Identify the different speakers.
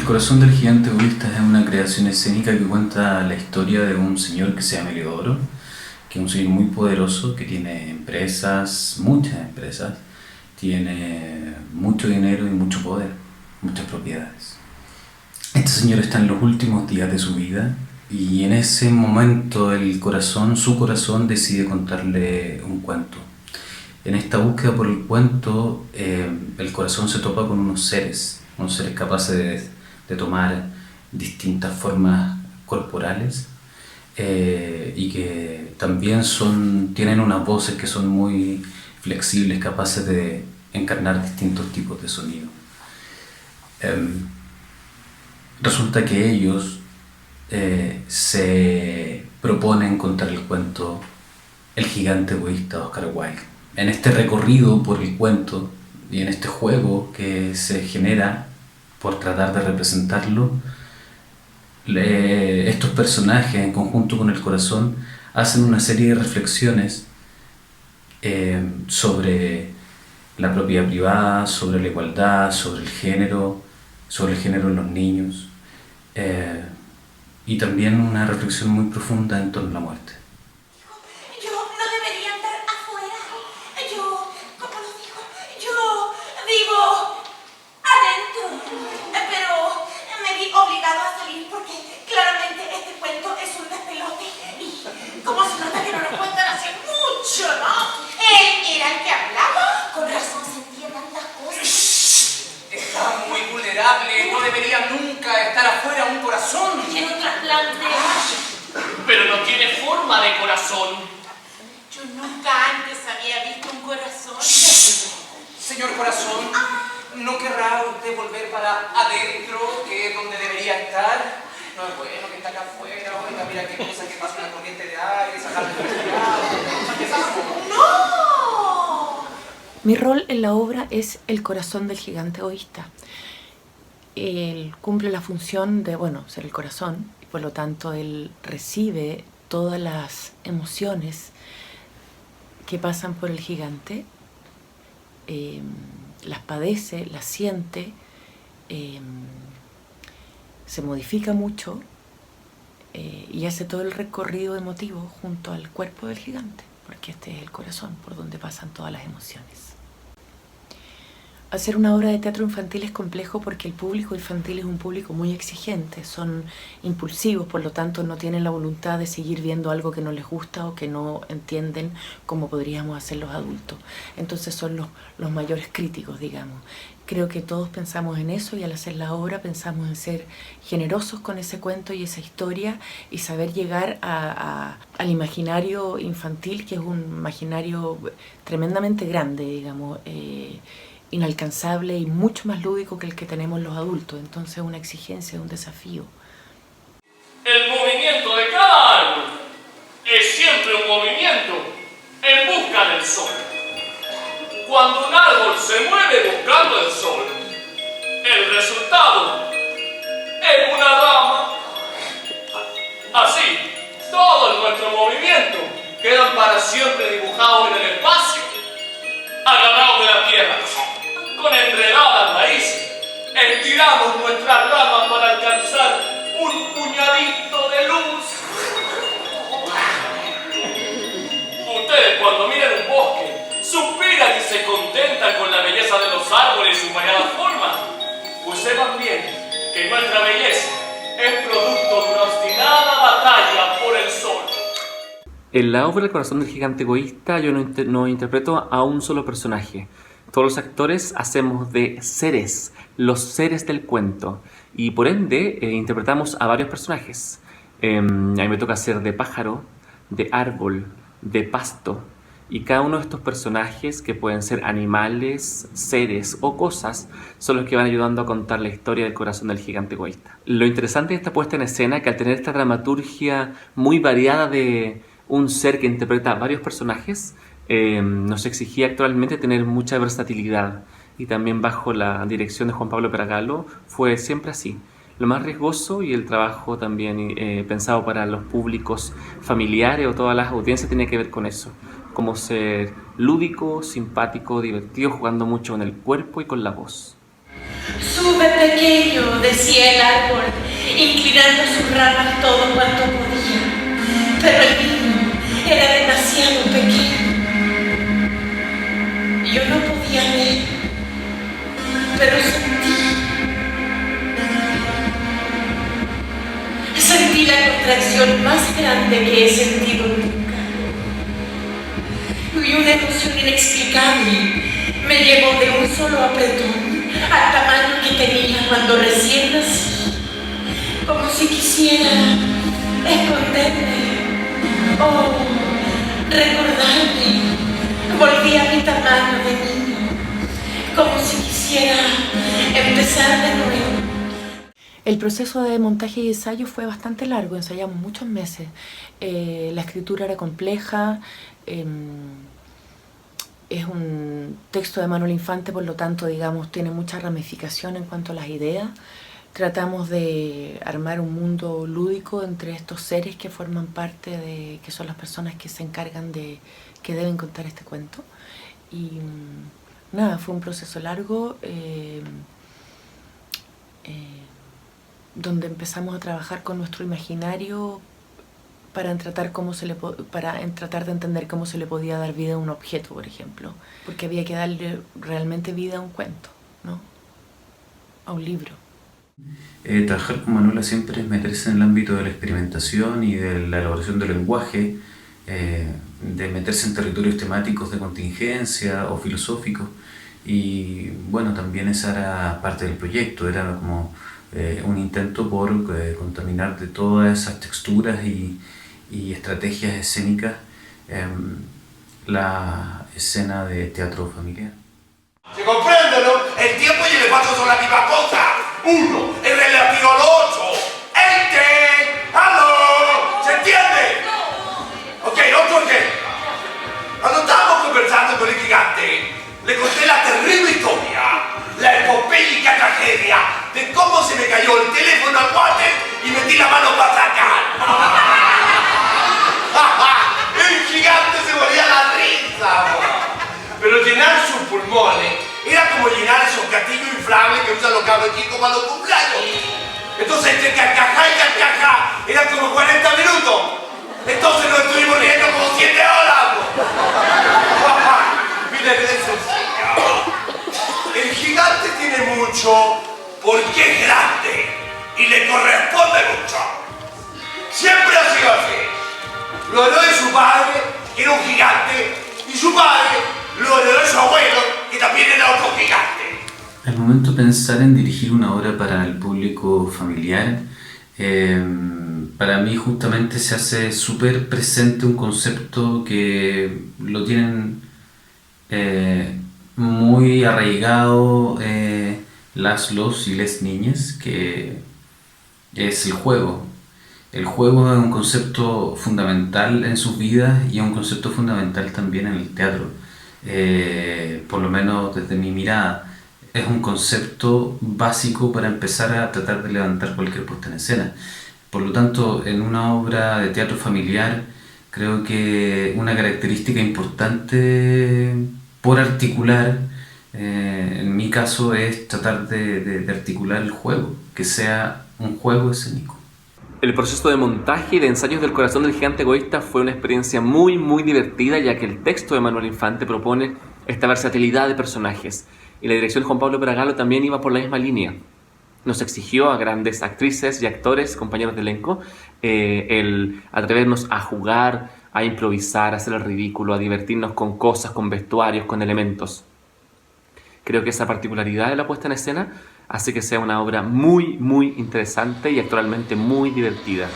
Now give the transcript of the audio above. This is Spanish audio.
Speaker 1: El corazón del gigante egoísta es una creación escénica que cuenta la historia de un señor que se llama Heliodoro, que es un señor muy poderoso, que tiene empresas, muchas empresas, tiene mucho dinero y mucho poder, muchas propiedades. Este señor está en los últimos días de su vida y en ese momento su corazón decide contarle un cuento. En esta búsqueda por el cuento, el corazón se topa con unos seres capaces de tomar distintas formas corporales y que también tienen unas voces que son muy flexibles, capaces de encarnar distintos tipos de sonido. Resulta que ellos se proponen contar el cuento El gigante egoísta de Oscar Wilde. En este recorrido por el cuento y en este juego que se genera por tratar de representarlo, estos personajes en conjunto con el corazón hacen una serie de reflexiones sobre la propiedad privada, sobre la igualdad, sobre el género en los niños, y también una reflexión muy profunda en torno a la muerte.
Speaker 2: Yo no debería andar afuera. ¿Cómo lo digo? Yo vivo adentro. Pero me vi obligado a salir porque claramente este cuento es un despelote. Y como se nota que no lo cuentan hace mucho, ¿no? Él era el que hablaba. Con razón sentía tantas cosas.
Speaker 3: Está muy vulnerable, no debería nunca estar afuera un corazón.
Speaker 2: Tiene un trasplante.
Speaker 4: Pero no tiene forma de corazón.
Speaker 2: Yo nunca antes había visto un corazón.
Speaker 3: Señor corazón, ¿no querrá usted volver para adentro, que es donde debería estar? No es bueno que está acá afuera, oiga, mira qué cosa que pasa una corriente de aire, sacar de
Speaker 2: ¡No!
Speaker 5: Mi rol en la obra es el corazón del gigante egoísta. Él cumple la función de, ser el corazón, y por lo tanto él recibe todas las emociones que pasan por el gigante, las padece, las siente, se modifica mucho y hace todo el recorrido emotivo junto al cuerpo del gigante, porque este es el corazón por donde pasan todas las emociones. Hacer una obra de teatro infantil es complejo porque el público infantil es un público muy exigente, son impulsivos, por lo tanto no tienen la voluntad de seguir viendo algo que no les gusta o que no entienden como podríamos hacer los adultos. Entonces son los mayores críticos, digamos. Creo que todos pensamos en eso y al hacer la obra pensamos en ser generosos con ese cuento y esa historia y saber llegar al imaginario infantil, que es un imaginario tremendamente grande, digamos, inalcanzable y mucho más lúdico que el que tenemos los adultos. Entonces una exigencia, un desafío.
Speaker 4: El movimiento de cada árbol es siempre un movimiento en busca del sol. Cuando un árbol se mueve buscando el sol, el resultado es una rama. Así, todo nuestro movimiento quedan para siempre dibujados en el espacio, agarrados de la tierra, con enredadas raíces. Estiramos nuestras ramas para alcanzar un puñadito de luz. Ustedes cuando miran un bosque, suspiran y se contentan con la belleza de los árboles y sus variadas formas. Pues sepan bien que nuestra belleza es producto de una obstinada batalla por el sol.
Speaker 6: En la obra El corazón del gigante egoísta yo no interpreto a un solo personaje. Todos los actores hacemos de seres, los seres del cuento. Y por ende interpretamos a varios personajes. A mí me toca hacer de pájaro, de árbol, de pasto. Y cada uno de estos personajes, que pueden ser animales, seres o cosas, son los que van ayudando a contar la historia del corazón del gigante egoísta. Lo interesante de esta puesta en escena es que al tener esta dramaturgia muy variada de un ser que interpreta a varios personajes, nos exigía actualmente tener mucha versatilidad. Y también bajo la dirección de Juan Pablo Peragalo fue siempre así. Lo más riesgoso y el trabajo también pensado para los públicos familiares o todas las audiencias tenía que ver con eso. Como ser lúdico, simpático, divertido, jugando mucho con el cuerpo y con la voz.
Speaker 2: Sube, pequeño, decía el árbol, inclinando sus ramas todo cuanto podía. Pero el niño era demasiado pequeño. Yo no podía ver, pero sentí la contracción más grande que he sentido nunca. Y una emoción inexplicable me llevó de un solo apretón al tamaño que tenía cuando recién nací, como si quisiera esconderme o recordarme. Volví a mi tamaño de niño, como si quisiera empezar de nuevo.
Speaker 5: El proceso de montaje y ensayo fue bastante largo, ensayamos muchos meses. La escritura era compleja, es un texto de Manuel Infante, por lo tanto, digamos, tiene mucha ramificación en cuanto a las ideas. Tratamos de armar un mundo lúdico entre estos seres que forman parte de, que son las personas que se encargan de, que deben contar este cuento. Y nada, fue un proceso largo, donde empezamos a trabajar con nuestro imaginario para tratar de entender cómo se le podía dar vida a un objeto, por ejemplo, porque había que darle realmente vida a un cuento, ¿no? A un libro.
Speaker 1: Trabajar con Manuela siempre es meterse en el ámbito de la experimentación y de la elaboración del lenguaje, de meterse en territorios temáticos de contingencia o filosóficos, y bueno, también esa era parte del proyecto, era como un intento por contaminar de todas esas texturas y estrategias escénicas la escena de teatro familiar.
Speaker 7: ¿Se comprende, no? El tiempo y el espacio son la misma cosa. Uno es relativo al otro. ¡Aló! ¿Se entiende? Ok, ¿otro qué? Cuando estábamos conversando con el gigante, le conté la terrible historia, la epopélica tragedia de cómo se me cayó el teléfono al water y metí la mano para sacar. El gigante se moría la risa. Pero llenar sus pulmones era como llenar esos castillos inflables que usan los cabros chicos para los cumpleaños. Entonces entre carcajá y carcajá eran como 40 minutos. Entonces nos estuvimos riendo como 7 horas. Miren, es sencillo. El gigante tiene mucho porque es grande y le corresponde mucho. Siempre ha sido así. Lo heredó de su padre, que era un gigante, y su padre lo heredó de su abuelo, que también era otro gigante.
Speaker 1: Al momento de pensar en dirigir una obra para el público familiar, para mí justamente se hace súper presente un concepto que lo tienen muy arraigado los y les niñas, que es el juego. El juego es un concepto fundamental en sus vidas y es un concepto fundamental también en el teatro. Por lo menos desde mi mirada, es un concepto básico para empezar a tratar de levantar cualquier puesta en escena. Por lo tanto, en una obra de teatro familiar, creo que una característica importante por articular, en mi caso, es tratar de articular el juego, que sea un juego escénico.
Speaker 6: El proceso de montaje y de ensayos del corazón del gigante egoísta fue una experiencia muy divertida, ya que el texto de Manuel Infante propone esta versatilidad de personajes, y la dirección de Juan Pablo Bragalo también iba por la misma línea. Nos exigió a grandes actrices y actores, compañeros de elenco, el atrevernos a jugar, a improvisar, a hacer el ridículo, a divertirnos con cosas, con vestuarios, con elementos. Creo que esa particularidad de la puesta en escena hace que sea una obra muy interesante y actualmente muy divertida.